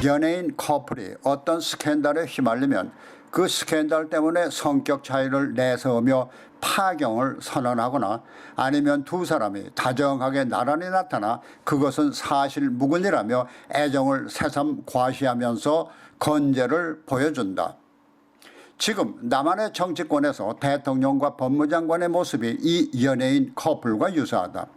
연예인 커플이 어떤 스캔들에 휘말리면 그 스캔들 때문에 성격 차이를 내세우며 파경을 선언하거나 아니면 두 사람이 다정하게 나란히 나타나 그것은 사실 무근이라며 애정을 새삼 과시하면서 건재를 보여준다. 지금 남한의 정치권에서 대통령과 법무장관의 모습이 이 연예인 커플과 유사하다.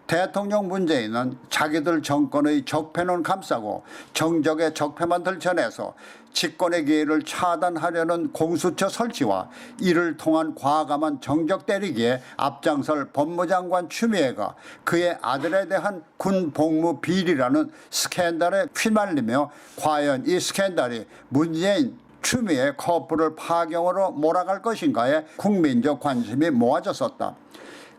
대통령 문재인은 자기들 정권의 적폐는 감싸고 정적의 적폐만 들춰내서 집권의 기회를 차단하려는 공수처 설치와 이를 통한 과감한 정적 때리기에 앞장설 법무장관 추미애가 그의 아들에 대한 군 복무 비리라는 스캔들에 휘말리며 과연 이 스캔들이 문재인 추미애 커플을 파경으로 몰아갈 것인가에 국민적 관심이 모아졌었다.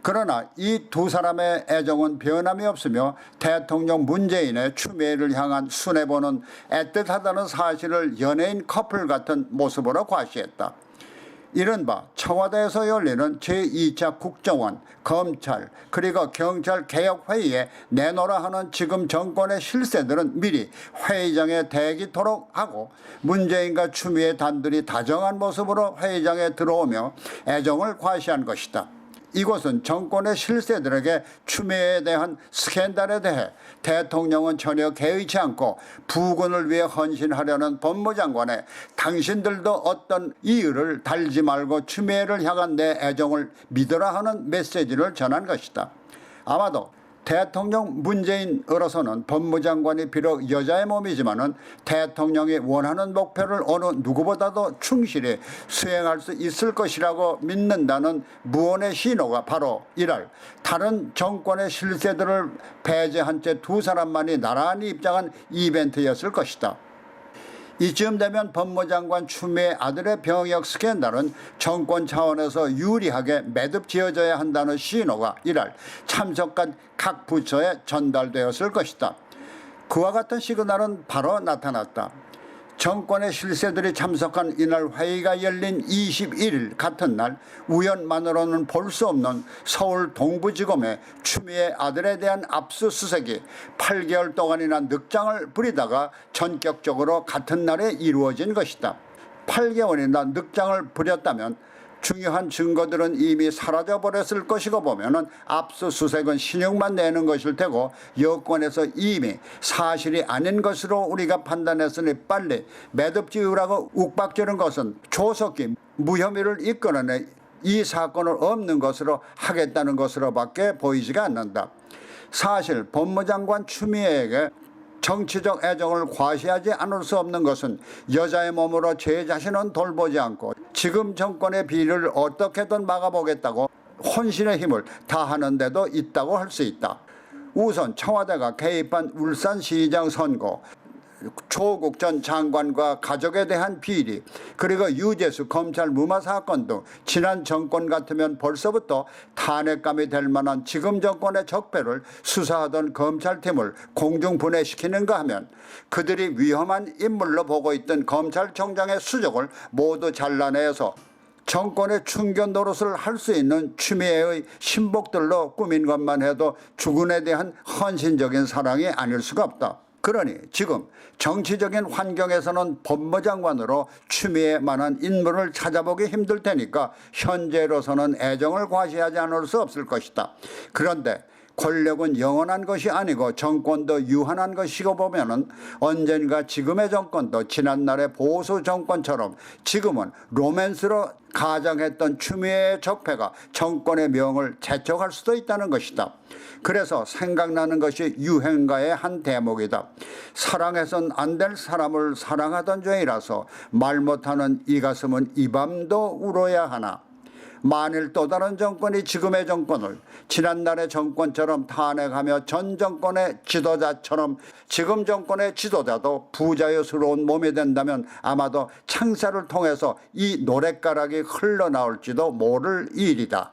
그러나 이 두 사람의 애정은 변함이 없으며 대통령 문재인의 추미애를 향한 순애보는 애틋하다는 사실을 연예인 커플 같은 모습으로 과시했다. 이른바 청와대에서 열리는 제2차 국정원, 검찰 그리고 경찰 개혁회의에 내놓으라 하는 지금 정권의 실세들은 미리 회의장에 대기토록 하고 문재인과 추미애 단둘이 다정한 모습으로 회의장에 들어오며 애정을 과시한 것이다. 이곳은 정권의 실세들에게 추미애에 대한 스캔들에 대해 대통령은 전혀 개의치 않고 부군을 위해 헌신하려는 법무장관의 당신들도 어떤 이유를 달지 말고 추미애를 향한 내 애정을 믿으라 하는 메시지를 전한 것이다. 아마도 대통령 문재인으로서는 법무장관이 비록 여자의 몸이지만은 대통령이 원하는 목표를 어느 누구보다도 충실히 수행할 수 있을 것이라고 믿는다는 무언의 신호가 바로 이날 다른 정권의 실세들을 배제한 채 두 사람만이 나란히 입장한 이벤트였을 것이다. 이쯤 되면 법무장관 추미애 아들의 병역 스캔들은 정권 차원에서 유리하게 매듭 지어져야 한다는 신호가 이날 참석한 각 부처에 전달되었을 것이다. 그와 같은 시그널은 바로 나타났다. 정권의 실세들이 참석한 이날 회의가 열린 21일 같은 날 우연만으로는 볼 수 없는 서울 동부지검의 추미애 아들에 대한 압수수색이 8개월 동안이나 늑장을 부리다가 전격적으로 같은 날에 이루어진 것이다. 8개월이나 늑장을 부렸다면 중요한 증거들은 이미 사라져버렸을 것이고 보면은 압수수색은 신용만 내는 것일 테고 여권에서 이미 사실이 아닌 것으로 우리가 판단했으니 빨리 매듭 지으라고 욱박지는 것은 조속히 무혐의를 이끌어내 이 사건을 없는 것으로 하겠다는 것으로밖에 보이지가 않는다. 사실 법무장관 추미애에게 정치적 애정을 과시하지 않을 수 없는 것은 여자의 몸으로 제 자신은 돌보지 않고 지금 정권의 비리를 어떻게든 막아보겠다고 혼신의 힘을 다하는 데도 있다고 할 수 있다. 우선 청와대가 개입한 울산시장 선거, 조국 전 장관과 가족에 대한 비리, 그리고 유재수 검찰 무마 사건 등 지난 정권 같으면 벌써부터 탄핵감이 될 만한 지금 정권의 적폐를 수사하던 검찰팀을 공중 분해시키는가 하면 그들이 위험한 인물로 보고 있던 검찰총장의 수족을 모두 잘라내서 정권의 충견 노릇을 할 수 있는 추미애의 신복들로 꾸민 것만 해도 주군에 대한 헌신적인 사랑이 아닐 수가 없다. 그러니 지금 정치적인 환경에서는 법무장관으로 추미애만한 인물을 찾아보기 힘들 테니까 현재로서는 애정을 과시하지 않을 수 없을 것이다. 그런데 권력은 영원한 것이 아니고 정권도 유한한 것이고 보면은 언젠가 지금의 정권도 지난날의 보수 정권처럼 지금은 로맨스로 가장했던 추미애의 적폐가 정권의 명을 재촉할 수도 있다는 것이다. 그래서 생각나는 것이 유행가의 한 대목이다. 사랑해선 안 될 사람을 사랑하던 죄이라서 말 못하는 이 가슴은 이 밤도 울어야 하나. 만일 또 다른 정권이 지금의 정권을 지난날의 정권처럼 탄핵하며 전 정권의 지도자처럼 지금 정권의 지도자도 부자유스러운 몸이 된다면 아마도 창사를 통해서 이 노랫가락이 흘러나올지도 모를 일이다.